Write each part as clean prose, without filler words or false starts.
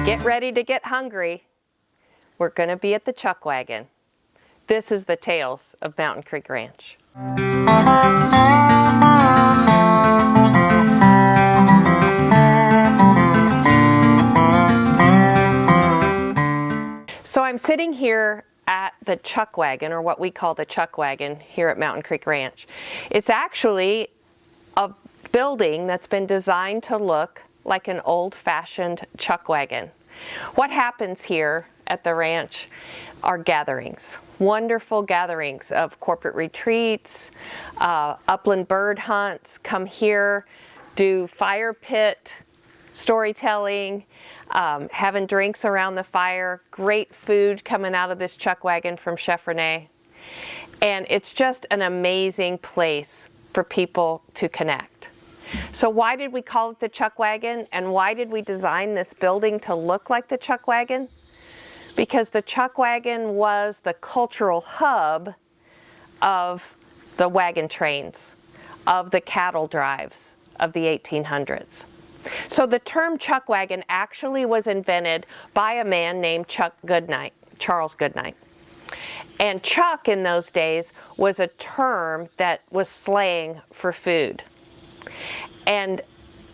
Get ready to get hungry. We're going to be at the Chuckwagon. This is the Tales of Mountain Creek Ranch. So I'm sitting here at the Chuckwagon, or what we call the Chuckwagon here at Mountain Creek Ranch. It's actually a building that's been designed to look like an old-fashioned chuckwagon. What happens here at the ranch are gatherings, wonderful gatherings of corporate retreats, upland bird hunts. Come here, do fire pit storytelling, having drinks around the fire, great food coming out of this Chuckwagon from Chef Renee. And it's just an amazing place for people to connect. So why did we call it the Chuckwagon, and why did we design this building to look like the Chuckwagon? Because the Chuckwagon was the cultural hub of the wagon trains, of the cattle drives of the 1800s. So the term Chuckwagon actually was invented by a man named Charles Goodnight. And chuck in those days was a term that was slang for food. And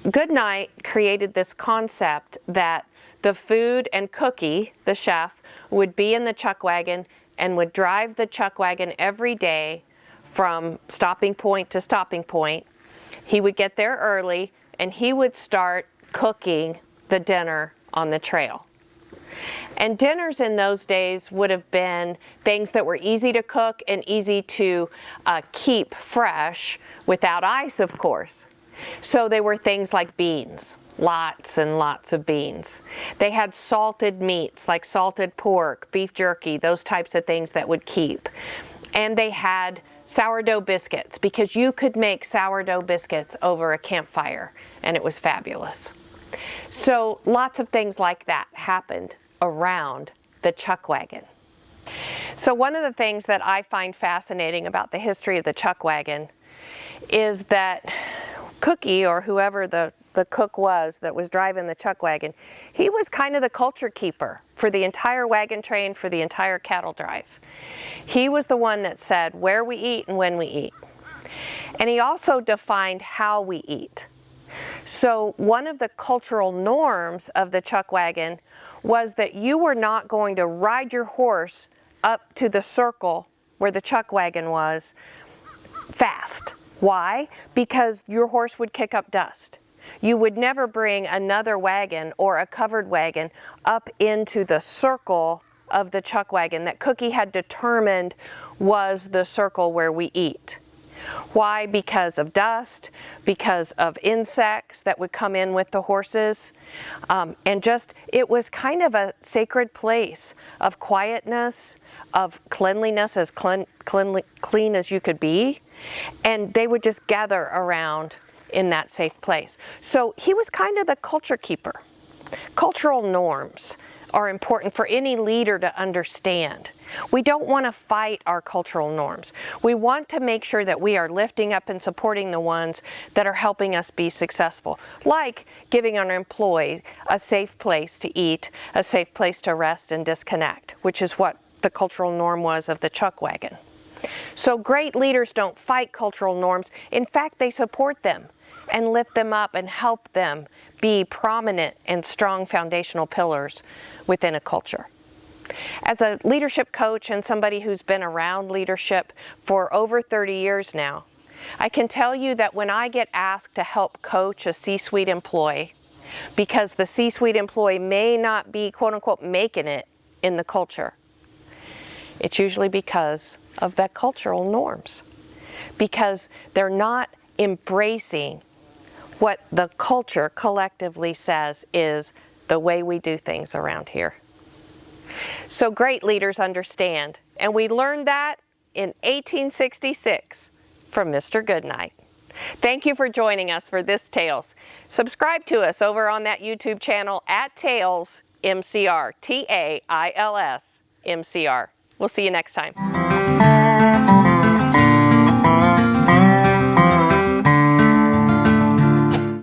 Goodnight created this concept that the food and Cookie, the chef, would be in the Chuckwagon and would drive the Chuckwagon every day from stopping point to stopping point. He would get there early and he would start cooking the dinner on the trail. And dinners in those days would have been things that were easy to cook and easy to keep fresh without ice, of course. So they were things like beans, lots and lots of beans. They had salted meats like salted pork, beef jerky, those types of things that would keep. And they had sourdough biscuits, because you could make sourdough biscuits over a campfire, and it was fabulous. So lots of things like that happened around the Chuckwagon. So one of the things that I find fascinating about the history of the Chuckwagon is that Cookie, or whoever the cook was that was driving the Chuckwagon, he was kind of the culture keeper for the entire wagon train, for the entire cattle drive. He was the one that said where we eat and when we eat. And he also defined how we eat. So one of the cultural norms of the Chuckwagon was that you were not going to ride your horse up to the circle where the Chuckwagon was fast. Why? Because your horse would kick up dust. You would never bring another wagon or a covered wagon up into the circle of the Chuckwagon that Cookie had determined was the circle where we eat. Why? Because of dust, because of insects that would come in with the horses, and just, it was kind of a sacred place of quietness, of cleanliness, as clean as you could be, and they would just gather around in that safe place. So he was kind of the culture keeper. Cultural norms are important for any leader to understand. We don't want to fight our cultural norms. We want to make sure that we are lifting up and supporting the ones that are helping us be successful, like giving our employees a safe place to eat, a safe place to rest and disconnect, which is what the cultural norm was of the Chuckwagon. So great leaders don't fight cultural norms. In fact, they support them and lift them up and help them be prominent and strong foundational pillars within a culture. As a leadership coach and somebody who's been around leadership for over 30 years now, I can tell you that when I get asked to help coach a C-suite employee, because the C-suite employee may not be, quote unquote, making it in the culture, it's usually because of that cultural norms, because they're not embracing what the culture collectively says is the way we do things around here. So great leaders understand, and we learned that in 1866 from Mr. Goodnight. Thank you for joining us for this Tales. Subscribe to us over on that YouTube channel at Tales MCR, Tails MCR. We'll see you next time.